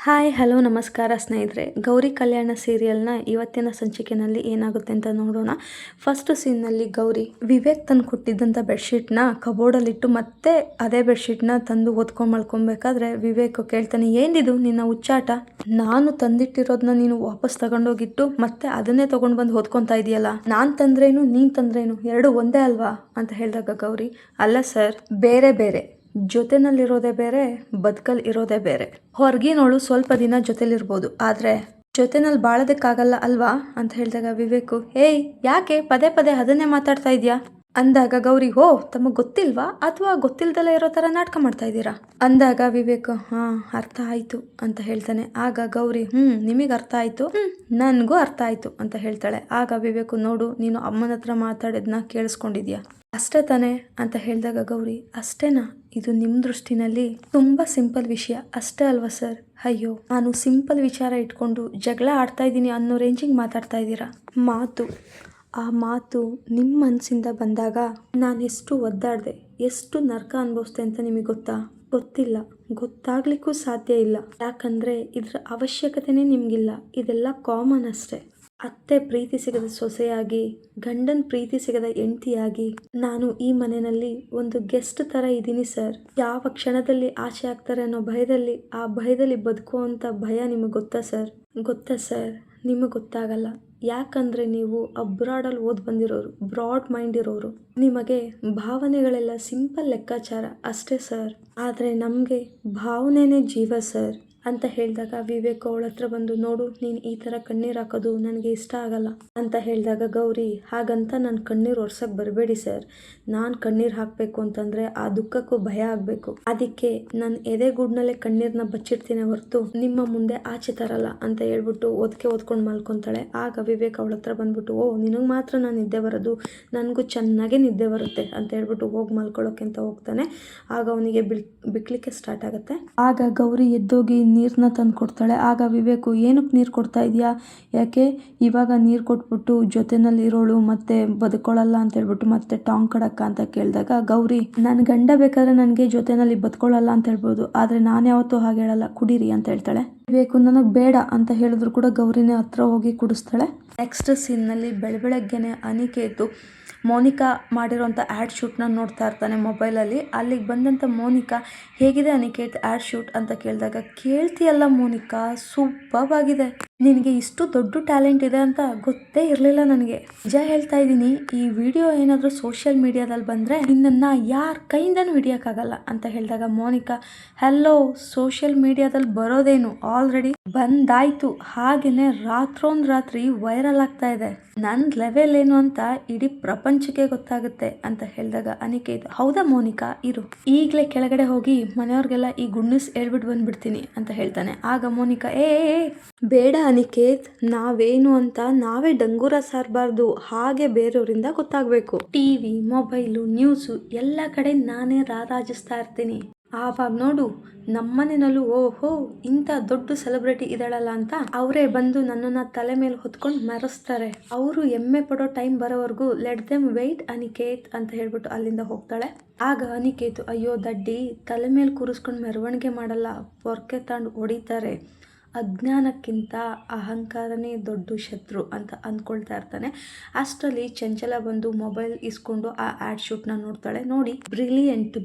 Hi hello ನಮಸ್ಕಾರ ಸ್ನೇಹಿತರೆ. ಗೌರಿ ಕಲ್ಯಾಣ ಸೀರಿಯಲ್ನ ಇವತ್ತಿನ ಸಂಚಿಕೆಯಲ್ಲಿ ಏನಾಗುತ್ತೆ ಅಂತ ನೋಡೋಣ. ಫಸ್ಟ್ ಸೀನ್ನಲ್ಲಿ ಗೌರಿ ವಿವೇಕ್ ತಂದು ಕೊಟ್ಟಿದ್ದಂಥ ಬೆಡ್ಶೀಟ್ನ ಕಬೋರ್ಡಲ್ಲಿಟ್ಟು ಮತ್ತೆ ಅದೇ ಬೆಡ್ಶೀಟ್ನ ತಂದು ಹೊತ್ಕೊಂಡು ಮಲ್ಕೊಬೇಕಾದ್ರೆ ವಿವೇಕ್ ಕೇಳ್ತಾನೆ, ಏನಿದು ನಿನ್ನ ಹುಚ್ಚಾಟ? ನಾನು ತಂದಿಟ್ಟಿರೋದನ್ನ ನೀನು ವಾಪಸ್ ತಗೊಂಡೋಗಿಟ್ಟು ಮತ್ತೆ ಅದನ್ನೇ ತೊಗೊಂಡು ಬಂದು ಹೊತ್ಕೊತಾ ಇದೆಯಲ್ಲ, ನಾನು ತಂದ್ರೇನು ನೀನು ತಂದ್ರೇನು ಎರಡು ಒಂದೇ ಅಲ್ವಾ ಅಂತ ಹೇಳಿದಾಗ ಗೌರಿ, ಅಲ್ಲ ಸರ್, ಬೇರೆ ಬೇರೆ, ಜೊತೆನಲ್ಲಿರೋದೇ ಬೇರೆ, ಬದುಕಲ್ಲಿ ಇರೋದೇ ಬೇರೆ. ಹೊರಗಿನವಳು ಸ್ವಲ್ಪ ದಿನ ಜೊತೆಲಿರ್ಬೋದು, ಆದರೆ ಜೊತೆನಲ್ಲಿ ಬಾಳೋದಕ್ಕಾಗಲ್ಲ ಅಲ್ವಾ ಅಂತ ಹೇಳಿದಾಗ ವಿವೇಕು, ಏಯ್ ಯಾಕೆ ಪದೇ ಪದೇ ಅದನ್ನೇ ಮಾತಾಡ್ತಾ ಇದೆಯಾ ಅಂದಾಗ ಗೌರಿ, ಓ ತಮಗೆ ಗೊತ್ತಿಲ್ವಾ ಅಥವಾ ಗೊತ್ತಿಲ್ದಲ್ಲ ಇರೋ ಥರ ನಾಟಕ ಮಾಡ್ತಾ ಇದ್ದೀರಾ ಅಂದಾಗ ವಿವೇಕ್, ಹಾಂ ಅರ್ಥ ಆಯಿತು ಅಂತ ಹೇಳ್ತಾನೆ. ಆಗ ಗೌರಿ, ನಿಮಗೆ ಅರ್ಥ ಆಯಿತು, ನನಗೂ ಅರ್ಥ ಆಯಿತು ಅಂತ ಹೇಳ್ತಾಳೆ. ಆಗ ವಿವೇಕು, ನೋಡು ನೀನು ಅಮ್ಮನ ಹತ್ರ ಮಾತಾಡಿದ್ನ ಕೇಳಿಸ್ಕೊಂಡಿದ್ಯಾ ಅಷ್ಟೇ ತಾನೇ ಅಂತ ಹೇಳಿದಾಗ ಗೌರಿ, ಅಷ್ಟೇನಾ? ಇದು ನಿಮ್ಮ ದೃಷ್ಟಿನಲ್ಲಿ ತುಂಬ ಸಿಂಪಲ್ ವಿಷಯ ಅಷ್ಟೇ ಅಲ್ವಾ ಸರ್? ಅಯ್ಯೋ, ನಾನು ಸಿಂಪಲ್ ವಿಚಾರ ಇಟ್ಕೊಂಡು ಜಗಳ ಆಡ್ತಾ ಇದ್ದೀನಿ ಅನ್ನೋ ರೇಂಜಿಗೆ ಮಾತಾಡ್ತಾ ಇದ್ದೀರಾ. ಆ ಮಾತು ನಿಮ್ಮ ಮನಸ್ಸಿಂದ ಬಂದಾಗ ನಾನು ಎಷ್ಟು ಒದ್ದಾಡಿದೆ, ಎಷ್ಟು ನರಕ ಅನುಭವಿಸ್ದೆ ಅಂತ ನಿಮಗೆ ಗೊತ್ತಿಲ್ಲ, ಗೊತ್ತಾಗ್ಲಿಕ್ಕೂ ಸಾಧ್ಯ ಇಲ್ಲ. ಯಾಕಂದರೆ ಇದರ ಅವಶ್ಯಕತೆನೇ ನಿಮಗಿಲ್ಲ. ಇದೆಲ್ಲ ಕಾಮನ್ ಅಷ್ಟೇ. ಅತ್ತೆ ಪ್ರೀತಿ ಸಿಗದ ಸೊಸೆಯಾಗಿ, ಗಂಡನ ಪ್ರೀತಿ ಸಿಗದ ಹೆಂಡತಿಯಾಗಿ ನಾನು ಈ ಮನೆಯಲ್ಲಿ ಒಂದು ಗೆಸ್ಟ್ ಥರ ಇದ್ದೀನಿ ಸರ್. ಯಾವ ಕ್ಷಣದಲ್ಲಿ ಆಸೆ ಆಗ್ತಾರೆ ಅನ್ನೋ ಭಯದಲ್ಲಿ, ಆ ಭಯದಲ್ಲಿ ಬದುಕುವಂಥ ಭಯ ನಿಮಗೆ ಗೊತ್ತಾ ಸರ್? ನಿಮಗೆ ಗೊತ್ತಾಗಲ್ಲ. ಯಾಕಂದರೆ ನೀವು ಅಬ್ರಾಡಲ್ಲಿ ಓದಿ ಬಂದಿರೋರು, ಬ್ರಾಡ್ ಮೈಂಡ್ ಇರೋರು. ನಿಮಗೆ ಭಾವನೆಗಳೆಲ್ಲ ಸಿಂಪಲ್ ಲೆಕ್ಕಾಚಾರ ಅಷ್ಟೇ ಸರ್. ಆದರೆ ನಮಗೆ ಭಾವನೆನೇ ಜೀವ ಸರ್ ಅಂತ ಹೇಳಿದಾಗ ವಿವೇಕ್ ಅವಳ ಹತ್ರ ಬಂದು, ನೋಡು ನೀನು ಈ ಥರ ಕಣ್ಣೀರು ಹಾಕೋದು ನನಗೆ ಇಷ್ಟ ಆಗಲ್ಲ ಅಂತ ಹೇಳಿದಾಗ ಗೌರಿ, ಹಾಗಂತ ನಾನು ಕಣ್ಣೀರು ಒರ್ಸಕ್ಕೆ ಬರಬೇಡಿ ಸರ್. ನಾನು ಕಣ್ಣೀರು ಹಾಕಬೇಕು ಅಂತಂದರೆ ಆ ದುಃಖಕ್ಕೂ ಭಯ ಆಗಬೇಕು. ಅದಕ್ಕೆ ನಾನು ಎದೆಗೂಡ್ನಲ್ಲೇ ಕಣ್ಣೀರನ್ನ ಬಚ್ಚಿಡ್ತೀನಿ ಹೊರತು ನಿಮ್ಮ ಮುಂದೆ ಆಚೆ ತರಲ್ಲ ಅಂತ ಹೇಳ್ಬಿಟ್ಟು ಓದ್ಕೊಂಡು ಮಲ್ಕೊತಾಳೆ. ಆಗ ವಿವೇಕ್ ಅವಳ ಹತ್ರ ಬಂದ್ಬಿಟ್ಟು, ಓ ನಿನಗೆ ಮಾತ್ರ ನಾನು ನಿದ್ದೆ ಬರೋದು, ನನಗೂ ಚೆನ್ನಾಗೇ ನಿದ್ದೆ ಬರುತ್ತೆ ಅಂತ ಹೇಳ್ಬಿಟ್ಟು ಹೋಗಿ ಮಲ್ಕೊಳ್ಳೋಕೆ ಅಂತ ಹೋಗ್ತಾನೆ. ಆಗ ಅವನಿಗೆ ಬಿಕ್ಲಿಕ್ಕೆ ಸ್ಟಾರ್ಟ್ ಆಗುತ್ತೆ. ಆಗ ಗೌರಿ ಎದ್ದೋಗಿ ನೀರನ್ನ ತಂದು ಕೊಡ್ತಾಳೆ. ಆಗ ವಿವೇಕು, ಏನಕ್ಕೆ ನೀರು ಕೊಡ್ತಾ ಇದೆಯಾ? ಯಾಕೆ ಇವಾಗ ನೀರು ಕೊಟ್ಬಿಟ್ಟು ಜೊತೆನಲ್ಲಿ ಇರೋಳು ಮತ್ತೆ ಬದುಕೊಳ್ಳಲ್ಲ ಅಂತ ಹೇಳ್ಬಿಟ್ಟು ಮತ್ತೆ ಟಾಂಗ್ ಕಡಕ್ಕ ಅಂತ ಕೇಳಿದಾಗ ಗೌರಿ, ನನ್ನ ಗಂಡ ಬೇಕಾದ್ರೆ ನನಗೆ ಜೊತೆನಲ್ಲಿ ಬದುಕೊಳ್ಳಲ್ಲ ಅಂತ ಹೇಳ್ಬೋದು, ಆದರೆ ನಾನು ಯಾವತ್ತೂ ಹಾಗೆ ಹೇಳಲ್ಲ, ಕುಡೀರಿ ಅಂತ ಹೇಳ್ತಾಳೆ. ವಿವೇಕು, ನನಗೆ ಬೇಡ ಅಂತ ಹೇಳಿದ್ರು ಕೂಡ ಗೌರಿನೇ ಹತ್ರ ಹೋಗಿ ಕುಡಿಸ್ತಾಳೆ. ನೆಕ್ಸ್ಟ್ ಸೀನ್ನಲ್ಲಿ ಬೆಳಗ್ಗೆನೆ ಅನಿಕೇತು ಮೋನಿಕಾ ಮಾಡಿರೋಂಥ ಆ್ಯಡ್ ಶೂಟ್ನ ನೋಡ್ತಾ ಇರ್ತಾನೆ ಮೊಬೈಲಲ್ಲಿ. ಅಲ್ಲಿಗೆ ಬಂದಂಥ ಮೋನಿಕಾ, ಹೇಗಿದೆ ಅನಿಕೇತ್ ಆ್ಯಡ್ ಶೂಟ್ ಅಂತ ಕೇಳಿದಾಗ, ಕೇಳ್ತೀಯಲ್ಲ ಮೋನಿಕಾ, ಸೂಪರ್ ಆಗಿದೆ, ನಿನಗೆ ಇಷ್ಟು ದೊಡ್ಡ ಟ್ಯಾಲೆಂಟ್ ಇದೆ ಅಂತ ಗೊತ್ತೇ ಇರಲಿಲ್ಲ ನನಗೆ. ನಿಜ ಹೇಳ್ತಾ ಇದ್ದೀನಿ, ಈ ವಿಡಿಯೋ ಏನಾದರೂ ಸೋಷಿಯಲ್ ಮೀಡಿಯಾದಲ್ಲಿ ಬಂದರೆ ನಿನ್ನನ್ನು ಯಾರ ಕೈಯಿಂದನೂ ಹಿಡಿಯೋಕ್ಕಾಗಲ್ಲ ಅಂತ ಹೇಳಿದಾಗ ಮೋನಿಕಾ, ಹಲೋ, ಸೋಷಿಯಲ್ ಮೀಡಿಯಾದಲ್ಲಿ ಬರೋದೇನು, ಆಲ್ರೆಡಿ ಬಂದಾಯಿತು, ಹಾಗೆಯೇ ರಾತ್ರಿ ವೈರಲ್ ಆಗ್ತಾ ಇದೆ. ನನ್ನ ಲೆವೆಲ್ ಏನು ಅಂತ ಇಡೀ ಪ್ರಪಂಚಕ್ಕೆ ಗೊತ್ತಾಗುತ್ತೆ ಅಂತ ಹೇಳಿದಾಗ ಅನಿಕೇತ್, ಹೌದಾ ಮೋನಿಕಾ, ಇರು, ಈಗಲೇ ಕೆಳಗಡೆ ಹೋಗಿ ಮನೆಯವ್ರಿಗೆಲ್ಲ ಈ ಗುಡ್ ನ್ಯೂಸ್ ಹೇಳ್ಬಿಟ್ಟು ಬಂದ್ಬಿಡ್ತೀನಿ ಅಂತ ಹೇಳ್ತಾನೆ. ಆಗ ಮೋನಿಕಾ, ಬೇಡ ಅನಿಕೇತ್, ನಾವೇನು ಅಂತ ನಾವೇ ಡಂಗೂರ ಸಾರಬಾರ್ದು, ಹಾಗೆ ಬೇರೆಯವರಿಂದ ಗೊತ್ತಾಗಬೇಕು. ಟಿವಿ, ಮೊಬೈಲು, ನ್ಯೂಸು ಎಲ್ಲ ಕಡೆ ನಾನೇ ರಾರಾಜಿಸ್ತಾ ಇರ್ತೀನಿ. ಆವಾಗ ನೋಡು ನಮ್ಮನೆಯಲ್ಲೂ, ಓಹೋ ಇಂಥ ದೊಡ್ಡ ಸೆಲೆಬ್ರಿಟಿ ಇದ್ದಾಳಲ್ಲ ಅಂತ ಅವರೇ ಬಂದು ನನ್ನನ್ನು ತಲೆ ಮೇಲೆ ಹೊತ್ಕೊಂಡು ಮೆರೆಸ್ತಾರೆ. ಅವರು ಹೆಮ್ಮೆ ಪಡೋ ಟೈಮ್ ಬರೋವರೆಗೂ ಲೆಟ್ ದೆಮ್ ವೆಯ್ಟ್ ಅನಿಕೇತ್ ಅಂತ ಹೇಳ್ಬಿಟ್ಟು ಅಲ್ಲಿಂದ ಹೋಗ್ತಾಳೆ. ಆಗ ಅನಿಕೇತ್, ಅಯ್ಯೋ ದಡ್ಡಿ, ತಲೆ ಮೇಲೆ ಕೂರಿಸ್ಕೊಂಡು ಮೆರವಣಿಗೆ ಮಾಡಲ್ಲ, ಪೊರ್ಕೆ ತಾಂಡು ಹೊಡಿತಾರೆ, ಅಜ್ಞಾನಕ್ಕಿಂತ ಅಹಂಕಾರನೇ ದೊಡ್ಡ ಶತ್ರು ಅಂತ ಅಂದ್ಕೊಳ್ತಾ ಇರ್ತಾನೆ. ಅಷ್ಟರಲ್ಲಿ ಚಂಚಲ ಬಂದು ಮೊಬೈಲ್ ಇಸ್ಕೊಂಡು ಆ ಆ್ಯಡ್ ಶೂಟ್ನ ನೋಡ್ತಾಳೆ. ನೋಡಿ,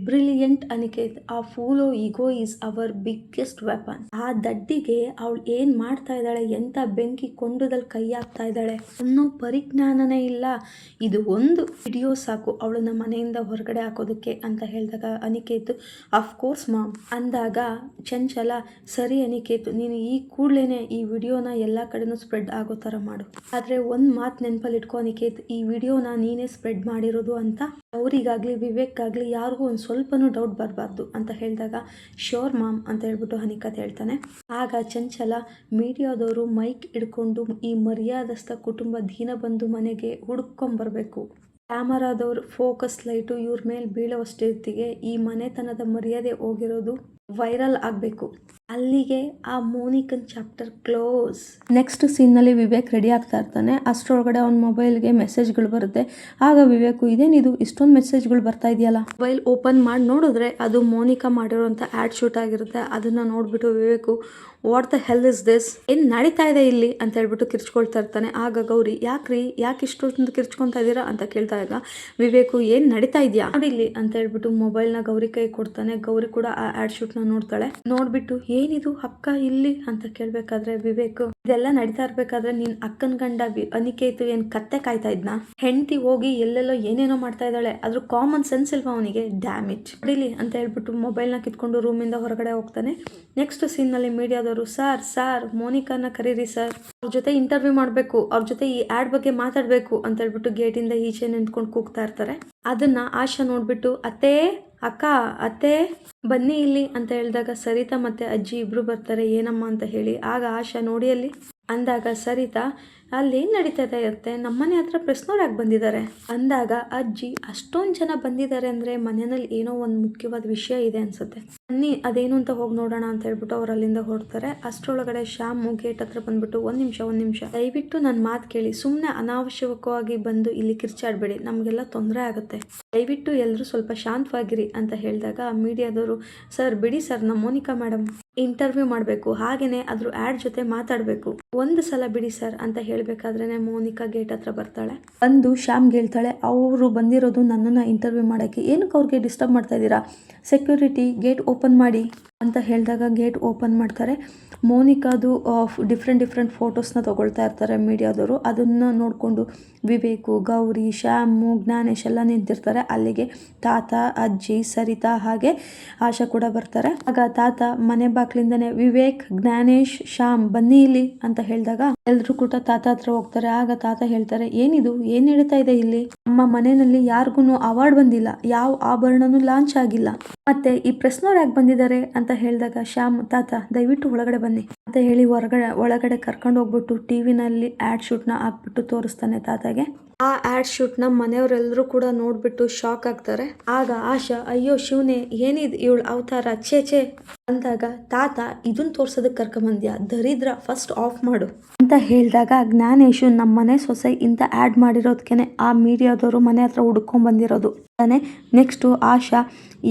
ಬ್ರಿಲಿಯಂಟ್ ಅನಿಕೇತ್, ಆ ಫೂಲೋ ಈಗೋ ಈಸ್ ಅವರ್ ಬಿಗ್ಗೆಸ್ಟ್ ವೆಪನ್. ಆ ದಡ್ಡಿಗೆ ಅವಳು ಏನು ಮಾಡ್ತಾ ಇದ್ದಾಳೆ, ಎಂಥ ಬೆಂಕಿ ಕೊಂಡದಲ್ಲಿ ಕೈ ಹಾಕ್ತಾ ಇದ್ದಾಳೆ ಅನ್ನೋ ಪರಿಜ್ಞಾನನೇ ಇಲ್ಲ. ಇದು ಒಂದು ವಿಡಿಯೋ ಸಾಕು ಅವಳನ್ನ ಮನೆಯಿಂದ ಹೊರಗಡೆ ಹಾಕೋದಕ್ಕೆ ಅಂತ ಹೇಳಿದಾಗ ಅನಿಕೇತ್, ಅಫ್ಕೋರ್ಸ್ ಮಾಮ್ ಅಂದಾಗ ಚಂಚಲ, ಸರಿ ಅನಿಕೇತ್, ನೀನು ಈ ಕೂಡಲೇ ಈ ವಿಡಿಯೋನ ಎಲ್ಲ ಕಡೆನೂ ಸ್ಪ್ರೆಡ್ ಆಗೋ ಥರ ಮಾಡು. ಆದರೆ ಒಂದು ಮಾತು ನೆನಪಲ್ಲಿ ಇಟ್ಕೋ ಅನಿಕೇತ್, ಈ ವಿಡಿಯೋನ ನೀನೇ ಸ್ಪ್ರೆಡ್ ಮಾಡಿರೋದು ಅಂತ ಅವರಿಗಾಗಲಿ ವಿವೇಕ್ಗಾಗಲಿ ಯಾರಿಗೂ ಒಂದು ಸ್ವಲ್ಪನೂ ಡೌಟ್ ಬರಬಾರ್ದು ಅಂತ ಹೇಳಿದಾಗ, ಶ್ಯೂರ್ ಮಾಮ್ ಅಂತ ಹೇಳ್ಬಿಟ್ಟು ಅನಿಕೇತ್ ಹೇಳ್ತಾನೆ. ಆಗ ಚಂಚಲ, ಮೀಡಿಯಾದವರು ಮೈಕ್ ಹಿಡ್ಕೊಂಡು ಈ ಮರ್ಯಾದಸ್ಥ ಕುಟುಂಬ ದೀನಬಂಧು ಮನೆಗೆ ಹುಡ್ಕೊಂಬರ್ಬೇಕು, ಕ್ಯಾಮರಾದವ್ರು ಫೋಕಸ್ ಲೈಟು ಇವ್ರ ಮೇಲೆ ಬೀಳೋವಷ್ಟಿರ್ತಿಗೆ ಈ ಮನೆತನದ ಮರ್ಯಾದೆ ಹೋಗಿರೋದು ವೈರಲ್ ಆಗಬೇಕು. ಅಲ್ಲಿಗೆ ಆ ಮೋನಿಕನ್ ಚಾಪ್ಟರ್ ಕ್ಲೋಸ್. ನೆಕ್ಸ್ಟ್ ಸೀನ್ನಲ್ಲಿ ವಿವೇಕ್ ರೆಡಿ ಆಗ್ತಾ ಇರ್ತಾನೆ. ಅಷ್ಟರೊಳಗಡೆ ಅವನ ಮೊಬೈಲ್ಗೆ ಮೆಸೇಜ್ಗಳು ಬರುತ್ತೆ. ಆಗ ವಿವೇಕು, ಇದೇನಿದು ಇಷ್ಟೊಂದು ಮೆಸೇಜ್ಗಳು ಬರ್ತಾ ಇದೆಯಲ್ಲ. ಮೊಬೈಲ್ ಓಪನ್ ಮಾಡಿ ನೋಡಿದ್ರೆ ಅದು ಮೋನಿಕಾ ಮಾಡಿರೋಂಥ ಆ್ಯಡ್ ಶೂಟ್ ಆಗಿರುತ್ತೆ. ಅದನ್ನು ನೋಡಿಬಿಟ್ಟು Vivek, what the hell is this, ಏನು ನಡೀತಾ ಇದೆ ಇಲ್ಲಿ ಅಂತ ಹೇಳ್ಬಿಟ್ಟು ಕಿರ್ಚ್ಕೊಳ್ತಾ ಇರ್ತಾನೆ. ಆಗ ಗೌರಿ ಯಾಕ್ರಿ ಯಾಕೆ ಇಷ್ಟೊಂದು ಕಿರ್ಚ್ಕೊತಾ ಇದ್ದೀರಾ ಅಂತ ಕೇಳ್ದಾಗ ವಿವೇಕು ಏನು ನಡೀತಾ ಇದೆಯಾ ನೋಡಿಲ್ಲಿ ಅಂತ ಹೇಳ್ಬಿಟ್ಟು ಮೊಬೈಲ್ನ ಗೌರಿ ಕೈ ಕೊಡ್ತಾನೆ. ಗೌರಿ ಕೂಡ ಆ ಆಡ್ ಶೂಟ್ನ ನೋಡ್ತಾಳೆ. ನೋಡ್ಬಿಟ್ಟು ಏನಿದು ಅಕ್ಕ ಇಲ್ಲಿ ಅಂತ ಕೇಳ್ಬೇಕಾದ್ರೆ ವಿವೇಕ್ ಇದೆಲ್ಲ ನಡೀತಾ ಇರ್ಬೇಕಾದ್ರೆ ನೀನ್ ಅಕ್ಕನ ಗಂಡ ಅನಿಕೇತು ಏನ್ ಕತ್ತೆ ಕಾಯ್ತಾ ಇದ್ನಾ, ಹೆಂಡತಿ ಹೋಗಿ ಎಲ್ಲೆಲ್ಲೋ ಏನೇನೋ ಮಾಡ್ತಾ ಇದ್ದಾಳೆ, ಅದ್ರ ಕಾಮನ್ ಸೆನ್ಸ್ ಇಲ್ವಾ ಅವನಿಗೆ, ಡ್ಯಾಮೇಜ್ ಬಿಡಿಲಿ ಅಂತ ಹೇಳ್ಬಿಟ್ಟು ಮೊಬೈಲ್ನ ಕಿತ್ಕೊಂಡು ರೂಮಿಂದ ಹೊರಗಡೆ ಹೋಗ್ತಾನೆ. ನೆಕ್ಸ್ಟ್ ಸೀನ್ ನಲ್ಲಿ ಮೀಡಿಯಾದವರು ಸಾರ್ ಮೋನಿಕಾನ ಕರೀರಿ ಸರ್, ಅವ್ರ ಜೊತೆ ಇಂಟರ್ವ್ಯೂ ಮಾಡ್ಬೇಕು, ಅವ್ರ ಜೊತೆ ಈ ಆಡ್ ಬಗ್ಗೆ ಮಾತಾಡ್ಬೇಕು ಅಂತ ಹೇಳ್ಬಿಟ್ಟು ಗೇಟಿಂದ ಈಚೆ ನಿಂತ್ಕೊಂಡು ಕೂಗ್ತಾ ಇರ್ತಾರೆ. ಅದನ್ನ ಆಶಾ ನೋಡ್ಬಿಟ್ಟು ಅತ್ತೆ ಬನ್ನಿ ಇಲ್ಲಿ ಅಂತ ಹೇಳಿದಾಗ ಸರಿತಾ ಮತ್ತೆ ಅಜ್ಜಿ ಇಬ್ರು ಬರ್ತಾರೆ. ಏನಮ್ಮ ಅಂತ ಹೇಳಿ ಆಗ ಆಶಾ ನೋಡಿ ಅಲ್ಲಿ ಅಂದಾಗ ಸರಿತಾ ಅಲ್ಲಿ ಏನ್ ನಡೀತಾ ಇರುತ್ತೆ, ನಮ್ಮನೆ ಹತ್ರ ಪ್ರೆಸ್ನವ್ರು ಯಾಕೆ ಬಂದಿದ್ದಾರೆ ಅಂದಾಗ ಅಜ್ಜಿ ಅಷ್ಟೊಂದು ಜನ ಬಂದಿದ್ದಾರೆ ಅಂದ್ರೆ ಮನೆಯಲ್ಲಿ ಏನೋ ಒಂದು ಮುಖ್ಯವಾದ ವಿಷಯ ಇದೆ ಅನ್ಸುತ್ತೆ, ಬನ್ನಿ ಅದೇನು ಅಂತ ಹೋಗಿ ನೋಡೋಣ ಅಂತ ಹೇಳ್ಬಿಟ್ಟು ಅವ್ರು ಅಲ್ಲಿಂದ ಹೊರಡ್ತಾರೆ. ಅಷ್ಟರೊಳಗಡೆ ಶ್ಯಾಮು ಗೇಟ್ ಹತ್ರ ಬಂದ್ಬಿಟ್ಟು ಒಂದ್ ನಿಮಿಷ ದಯವಿಟ್ಟು ನನ್ನ ಮಾತು ಕೇಳಿ, ಸುಮ್ಮನೆ ಅನಾವಶ್ಯಕವಾಗಿ ಬಂದು ಇಲ್ಲಿ ಕಿರ್ಚಾಡ್ಬೇಡಿ, ನಮ್ಗೆಲ್ಲ ತೊಂದರೆ ಆಗುತ್ತೆ, ದಯವಿಟ್ಟು ಎಲ್ಲರೂ ಸ್ವಲ್ಪ ಶಾಂತವಾಗಿರಿ ಅಂತ ಹೇಳಿದಾಗ ಮೀಡಿಯಾದವರು ಸರ್ ಬಿಡಿ ಸರ್, ನಮ್ಮ ಮೋನಿಕಾ ಮೇಡಮ್ ಇಂಟರ್ವ್ಯೂ ಮಾಡಬೇಕು, ಹಾಗೇನೆ ಅದ್ರ ಆಡ್ ಜೊತೆ ಮಾತಾಡಬೇಕು, ಒಂದು ಸಲ ಬಿಡಿ ಸರ್ ಅಂತ ಹೇಳ್ಬೇಕಾದ್ರೇನೆ ಮೋನಿಕಾ ಗೇಟ್ ಹತ್ರ ಬರ್ತಾಳೆ. ಬಂದು ಶ್ಯಾಮ್ಗೆ ಹೇಳ್ತಾಳೆ ಅವರು ಬಂದಿರೋದು ನನ್ನನ್ನು ಇಂಟರ್ವ್ಯೂ ಮಾಡೋಕ್ಕೆ, ಏನಕ್ಕೆ ಅವ್ರಿಗೆ ಡಿಸ್ಟರ್ಬ್ ಮಾಡ್ತಾ ಇದ್ದೀರಾ, ಸೆಕ್ಯೂರಿಟಿ ಗೇಟ್ ಓಪನ್ ಮಾಡಿ ಅಂತ ಹೇಳಿದಾಗ ಗೇಟ್ ಓಪನ್ ಮಾಡ್ತಾರೆ. ಮೋನಿಕಾದು ಡಿಫ್ರೆಂಟ್ ಫೋಟೋಸ್ನ ತಗೊಳ್ತಾ ಇರ್ತಾರೆ ಮೀಡಿಯಾದವರು. ಅದನ್ನು ನೋಡಿಕೊಂಡು ವಿವೇಕು, ಗೌರಿ, ಶ್ಯಾಮು, ಜ್ಞಾನೇಶ್ ಎಲ್ಲ ನಿಂತಿರ್ತಾರೆ. ಅಲ್ಲಿಗೆ ತಾತ, ಅಜ್ಜಿ, ಸರಿತಾ ಹಾಗೆ ಆಶಾ ಕೂಡ ಬರ್ತಾರೆ. ಆಗ ತಾತ ಮನೆ ಬಾಕ್ಲಿಂದನೇ ವಿವೇಕ್, ಜ್ಞಾನೇಶ್, ಶ್ಯಾಮ್ ಬನ್ನಿ ಇಲ್ಲಿ ಅಂತ ಹೇಳಿದಾಗ ಎಲ್ರು ಕೂಡ ತಾತ ಹತ್ರ ಹೋಗ್ತಾರೆ. ಆಗ ತಾತ ಹೇಳ್ತಾರೆ ಏನಿದು, ಏನ್ ನಡೀತಾ ಇದೆ ಇಲ್ಲಿ, ನಮ್ಮ ಮನೆಯಲ್ಲಿ ಯಾರಿಗೂ ಅವಾರ್ಡ್ ಬಂದಿಲ್ಲ, ಯಾವ ಆಭರಣನೂ ಲಾಂಚ್ ಆಗಿಲ್ಲ, ಮತ್ತೆ ಈ ಪ್ರೆಸ್ನವ್ರು ಯಾಕೆ ಬಂದಿದ್ದಾರೆ ಅಂತ ಹೇಳಿದಾಗ ಶ್ಯಾಮ್ ತಾತ ದಯವಿಟ್ಟು ಒಳಗಡೆ ಬನ್ನಿ ಅಂತ ಹೇಳಿ ಒಳಗಡೆ ಕರ್ಕೊಂಡು ಹೋಗ್ಬಿಟ್ಟು ಟಿವಿನಲ್ಲಿ ಆಡ್ ಶೂಟ್ನ ಹಾಕ್ಬಿಟ್ಟು ತೋರಿಸ್ತಾನೆ ತಾತಗೆ. ಆ ಆಡ್ ಶೂಟ್ನ ಮನೆಯವರೆಲ್ಲರೂ ಕೂಡ ನೋಡ್ಬಿಟ್ಟು ಶಾಕ್ ಆಗ್ತಾರೆ. ಆಗ ಆಶಾ ಅಯ್ಯೋ ಶಿವನೇ ಏನಿದ್ ಇವಳು ಅವತಾರ ಛೇ ಅಂದಾಗ ತಾತ ಇದನ್ನ ತೋರ್ಸೋದಕ್ಕೆ ಕರ್ಕೊಂಬಂದ್ಯಾ, ದರಿದ್ರ ಫಸ್ಟ್ ಆಫ್ ಮಾಡು ಅಂತ ಹೇಳಿದಾಗ ಜ್ಞಾನೇಶು ನಮ್ಮ ಮನೆ ಸೊಸೆ ಇಂತ ಆಡ್ ಮಾಡಿರೋದಕ್ಕೆ ಆ ಮೀಡಿಯಾದವರು ಮನೆ ಹತ್ರ ಹುಡ್ಕೊಂಡ್ ಬಂದಿರೋದು. ನೆಕ್ಸ್ಟ್ ಆಶಾ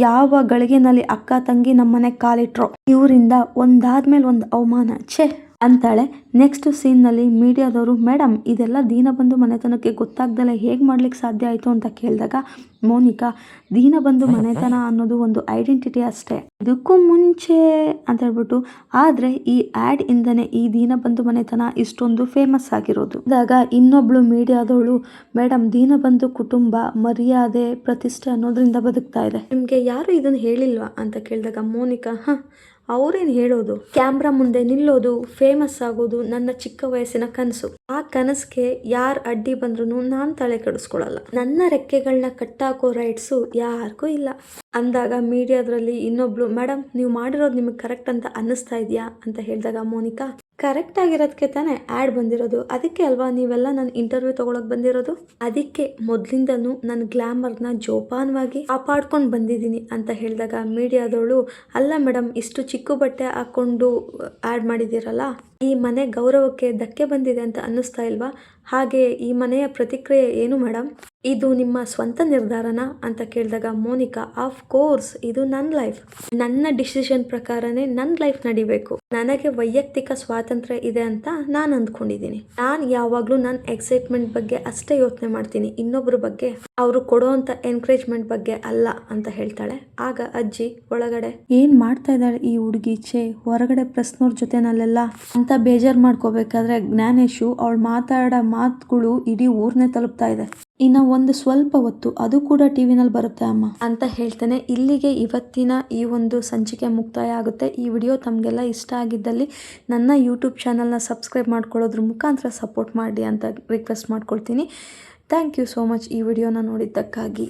ಯಾವ ಗಳಿಗೆನಲ್ಲಿ ಅಕ್ಕ ತಂಗಿ ನಮ್ಮನೆ ಕಾಲಿಟ್ರೋ ಇವರಿಂದ ಒಂದಾದ್ಮೇಲೆ ಒಂದು ಅವಮಾನ ಛೇ ಅಂತಾಳೆ. ನೆಕ್ಸ್ಟ್ ಸೀನ್ ನಲ್ಲಿ ಮೀಡಿಯಾದವರು ಮೇಡಮ್ ಇದೆಲ್ಲ ದೀನಬಂಧು ಮನೆತನಕ್ಕೆ ಗೊತ್ತಾಗ್ದಲೆ ಹೇಗ್ ಮಾಡ್ಲಿಕ್ಕೆ ಸಾಧ್ಯ ಆಯ್ತು ಅಂತ ಕೇಳಿದಾಗ ಮೋನಿಕಾ ದೀನಬಂಧು ಮನೆತನ ಅನ್ನೋದು ಒಂದು ಐಡೆಂಟಿಟಿ ಅಷ್ಟೇ, ಇದಕ್ಕೂ ಮುಂಚೆ ಅಂತ ಹೇಳ್ಬಿಟ್ಟು, ಆದ್ರೆ ಈ ಆಡ್ ಇಂದನೆ ಈ ದೀನಬಂಧು ಮನೆತನ ಇಷ್ಟೊಂದು ಫೇಮಸ್ ಆಗಿರೋದು. ಆಗ ಇನ್ನೊಬ್ಳು ಮೀಡಿಯಾದವಳು ಮೇಡಮ್ ದೀನಬಂಧು ಕುಟುಂಬ ಮರ್ಯಾದೆ ಪ್ರತಿಷ್ಠೆ ಅನ್ನೋದ್ರಿಂದ ಬದುಕ್ತಾ ಇದೆ, ನಿಮ್ಗೆ ಯಾರು ಇದನ್ನ ಹೇಳಿಲ್ವಾ ಅಂತ ಕೇಳಿದಾಗ ಮೋನಿಕಾ ಅವ್ರೇನು ಹೇಳೋದು, ಕ್ಯಾಮ್ರಾ ಮುಂದೆ ನಿಲ್ಲೋದು, ಫೇಮಸ್ ಆಗೋದು ನನ್ನ ಚಿಕ್ಕ ವಯಸ್ಸಿನ ಕನಸು, ಆ ಕನಸಿಗೆ ಯಾರು ಅಡ್ಡಿ ಬಂದ್ರು ನಾನು ತಲೆ ಕೆಡಿಸ್ಕೊಳಲ್ಲ, ನನ್ನ ರೆಕ್ಕೆಗಳನ್ನ ಕಟ್ಟಾಕೋ ರೈಟ್ಸು ಯಾರಿಗೂ ಇಲ್ಲ ಅಂದಾಗ ಮೀಡಿಯಾದ್ರಲ್ಲಿ ಇನ್ನೊಬ್ಳು ಮೇಡಮ್ ನೀವು ಮಾಡಿರೋದು ನಿಮಗೆ ಕರೆಕ್ಟ್ ಅಂತ ಅನ್ನಿಸ್ತಾ ಇದೆಯಾ ಅಂತ ಹೇಳಿದಾಗ ಮೋನಿಕಾ ಕರೆಕ್ಟ್ ಆಗಿರೋದಕ್ಕೆ ತಾನೇ ಆ್ಯಡ್ ಬಂದಿರೋದು, ಅದಕ್ಕೆ ಅಲ್ವಾ ನೀವೆಲ್ಲ ನನ್ನ ಇಂಟರ್ವ್ಯೂ ತಗೊಳಕ್ ಬಂದಿರೋದು, ಅದಕ್ಕೆ ಮೊದಲಿಂದನೂ ನನ್ನ ಗ್ಲಾಮರ್ನ ಜೋಪಾನವಾಗಿ ಕಾಪಾಡ್ಕೊಂಡು ಬಂದಿದ್ದೀನಿ ಅಂತ ಹೇಳಿದಾಗ ಮೀಡಿಯಾದವಳು ಅಲ್ಲ ಮೇಡಮ್ ಇಷ್ಟು ಚಿಕ್ಕ ಬಟ್ಟೆ ಹಾಕ್ಕೊಂಡು ಆ್ಯಡ್ ಮಾಡಿದ್ದೀರಲ್ಲ, ಈ ಮನೆ ಗೌರವಕ್ಕೆ ಧಕ್ಕೆ ಬಂದಿದೆ ಅಂತ ಅನ್ನಿಸ್ತಾ ಇಲ್ವಾ, ಹಾಗೆ ಈ ಮನೆಯ ಪ್ರತಿಕ್ರಿಯೆ ಏನು ಮೇಡಮ್, ಇದು ನಿಮ್ಮ ಸ್ವಂತ ನಿರ್ಧಾರನಾ ಅಂತ ಕೇಳಿದಾಗ ಮೋನಿಕಾ ಆಫ್ ಕೋರ್ಸ್ ಇದು ನನ್ನ ಲೈಫ್, ನನ್ನ ಡಿಸಿಷನ್ ಪ್ರಕಾರನೇ ನನ್ನ ಲೈಫ್ ನಡಿಬೇಕು, ನನಗೆ ವೈಯಕ್ತಿಕ ಸ್ವಾತಂತ್ರ್ಯ ಇದೆ ಅಂತ ನಾನು ಅಂದ್ಕೊಂಡಿದ್ದೀನಿ, ನಾನು ಯಾವಾಗಲೂ ನನ್ನ ಎಕ್ಸೈಟ್ಮೆಂಟ್ ಬಗ್ಗೆ ಅಷ್ಟೇ ಯೋಚನೆ ಮಾಡ್ತೀನಿ, ಇನ್ನೊಬ್ಬರ ಬಗ್ಗೆ ಅವರು ಕೊಡೋವಂಥ ಎನ್ಕರೇಜ್ಮೆಂಟ್ ಬಗ್ಗೆ ಅಲ್ಲ ಅಂತ ಹೇಳ್ತಾಳೆ. ಆಗ ಅಜ್ಜಿ ಒಳಗಡೆ ಏನ್ ಮಾಡ್ತಾ ಇದ್ದಾಳೆ ಈ ಹುಡುಗಿ ಛೇ, ಹೊರಗಡೆ ಪ್ರೆಸ್ನವ್ರ ಜೊತೆನಲ್ಲೆಲ್ಲ ಅಂತ ಬೇಜಾರು ಮಾಡ್ಕೋಬೇಕಾದ್ರೆ ಜ್ಞಾನೇಶು ಅವಳು ಮಾತಾಡೋ ಮಾತುಗಳು ಇಡೀ ಊರ್ನೇ ತಲುಪ್ತಾ ಇದೆ, ಇನ್ನು ಒಂದು ಸ್ವಲ್ಪ ಹೊತ್ತು ಅದು ಕೂಡ ಟಿವಿನಲ್ಲಿ ಬರುತ್ತೆ ಅಮ್ಮ ಅಂತ ಹೇಳ್ತಾನೆ. ಇಲ್ಲಿಗೆ ಇವತ್ತಿನ ಈ ಒಂದು ಸಂಚಿಕೆ ಮುಕ್ತಾಯ ಆಗುತ್ತೆ. ಈ ವಿಡಿಯೋ ತಮಗೆಲ್ಲ ಇಷ್ಟ ಆಗಿದ್ದಲ್ಲಿ ನನ್ನ ಯೂಟ್ಯೂಬ್ ಚಾನಲ್ನ ಸಬ್ಸ್ಕ್ರೈಬ್ ಮಾಡ್ಕೊಳ್ಳೋದ್ರ ಮುಖಾಂತರ ಸಪೋರ್ಟ್ ಮಾಡಿ ಅಂತ ರಿಕ್ವೆಸ್ಟ್ ಮಾಡ್ಕೊಳ್ತೀನಿ. ಥ್ಯಾಂಕ್ ಯು ಸೋ ಮಚ್ ಈ ವಿಡಿಯೋನ ನೋಡಿದ್ದಕ್ಕಾಗಿ.